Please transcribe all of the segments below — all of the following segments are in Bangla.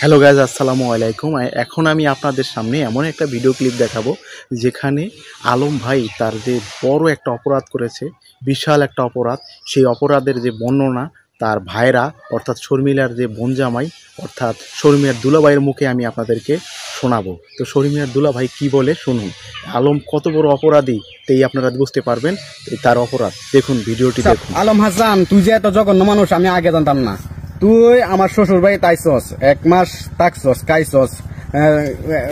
হ্যালো গাইজ, আসসালামু আলাইকুম। এখন আমি আপনাদের সামনে এমন একটা ভিডিও ক্লিপ দেখাবো যেখানে আলম ভাই তার যে বড় একটা অপরাধ করেছে, বিশাল একটা অপরাধ, সেই অপরাধের যে বর্ণনা তার ভাইরা অর্থাৎ শর্মিলার যে বোনজামাই অর্থাৎ শর্মিলার দুলাভাইয়ের মুখে আমি আপনাদেরকে শোনাবো। তো শর্মিলার দুলাভাই কি বলে শুনুন। আলম কত বড় অপরাধী তেই আপনারা বুঝতে পারবেন তার অপরাধ। দেখুন ভিডিওটি দেখুন। আলম হাসান, তুই যে এত জঘন্য মানুষ আমি আগে জানতাম না। তুই আমার শ্বশুর বাড়ি তাইছস, 1 মাস থাকছস, খাইছস,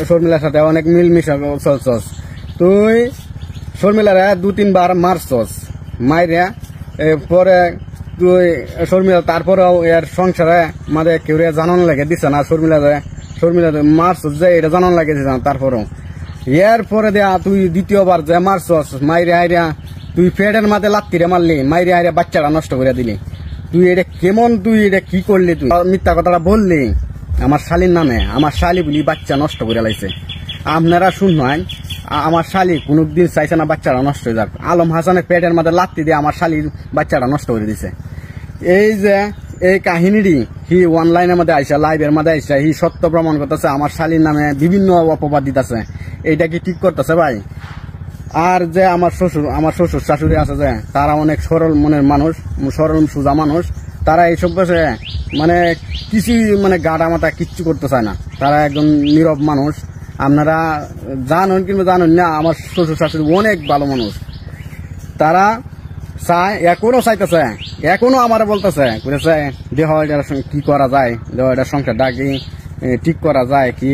শর্মিলার সাথে অনেক মিলমিশা চলছস। তুই শর্মিলার 2-3 বার মারছস, মাইরা পরে তুই শর্মিলা তারপরেও এর সংসারে মাঝে কেউ জানান লাগে দিছে না। শর্মিলা মারছস যে এটা জানান লাগে দিছে না। তারপরেও এর পরে দেয়া তুই দ্বিতীয়বার যে মারছস, মাইরে আইরা তুই পেটের মাঝে লাত্তিরে মারলি, মাইরে আইরা বাচ্চাটা নষ্ট করে দিলি। তুই এটা কেমন, তুই এটা কি করলি? তুই মিথ্যা কথাটা বললি আমার শালির নামে। আমার শালি বলি বাচ্চা নষ্ট করে লাইছে। আপনারা শুনবেন, আমার শালি কোনদিন চাইছে না বাচ্চাটা নষ্ট হয়ে যাক। আলম হাসানের পেটের মাঝে লাত্তি দিয়ে আমার শালির বাচ্চাটা নষ্ট করে দিছে। এই যে এই কাহিনীটি হি অনলাইনের মধ্যে আইসা, লাইভের মধ্যে আইসা হি সত্য প্রমাণ করতেছে, আমার শালির নামে বিভিন্ন অপবাদ দিতেছে। এইটা কি ঠিক করতেছে ভাই? আর যে আমার শ্বশুর শাশুড়ি আছে যে তারা অনেক সরল মনের মানুষ, সরল সোজা মানুষ। তারা এইসব বসে মানে কিছুই মানে গাড়া মাথা কিচ্ছু করতে চায় না। তারা একজন নীরব মানুষ। আপনারা জানেন কিংবা জানেন না, আমার শ্বশুর শাশুড়ি অনেক ভালো মানুষ। তারা চায়, এখনো চাইতেছে, এখনো আমার বলতেছে দেহ এটার কি করা যায়, দেহ এটা সংসার ডাকি ঠিক করা যায় কি,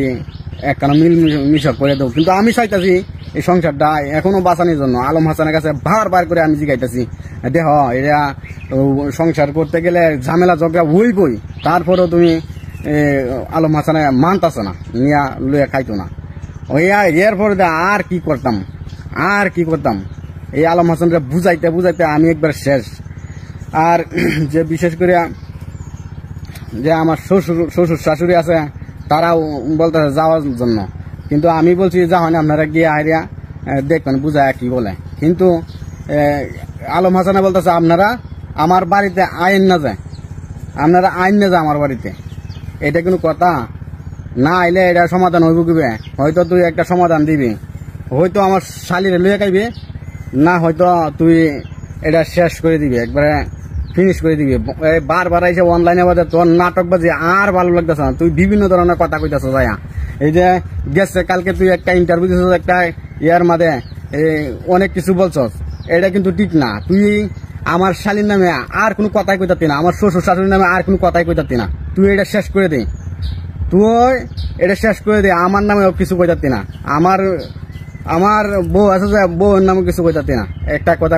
একখানা মিল মিশক করে দেবো। কিন্তু আমি চাইতেছি এই সংসারটা এখনো বাঁচানোর জন্য আলম হাসানের কাছে বার করে আমি জিগাইতেছি, দেহ এটা সংসার করতে গেলে ঝামেলা ঝগড়া হইবই। তারপরেও তুমি আলম হাসানে মানতেছে না, নিয়া লইয়া খাইতো না। ওই এরপরে আর কি করতাম এই আলম হাসানকে বুঝাইতে আমি একবার শেষ। আর যে বিশেষ করে যে আমার শ্বশুর শাশুড়ি আছে, তারাও বলতেছে যাওয়ার জন্য, কিন্তু আমি বলছি যাওয়ানি, আপনারা গিয়ে আইরিয়া দেখবেন বুঝায় কি বলে। কিন্তু আলম হাসানে বলতেছে আপনারা আমার বাড়িতে আইন না যায়, আপনারা আইন না যায় আমার বাড়িতে। এটা কোনো কথা না? আইলে এটা সমাধান হইব কিবে? হয়তো তুই একটা সমাধান দিবি, হয়তো আমার শালিরে লইয়া খাইবি, না হয়তো তুই এটা শেষ করে দিবি, একবারে ফিনিশ করে দিবি। বারবার এসে অনলাইনে বাজে তোর নাটক বাজে আর ভালো লাগতেছে না। তুই বিভিন্ন ধরনের কথা কইতেছ যাইয়া। এই যে গেছে কালকে তুই একটা ইন্টারভিউ দিছিস, একটা ইয়ার মাঝে অনেক কিছু বলছস, এটা কিন্তু ঠিক না। তুই আমার শালীর নামে আর কোনো কথাই কইতাতি না, আমার শ্বশুর শাশুড়ির নামে আর কোনো কথাই কইতাতি না। তুই এটা শেষ করে দে, আমার নামেও কিছু কইতাতি না। আমার বউ আছে যে বউয়ের নামে কিছু কইতাতি না। একটা কথা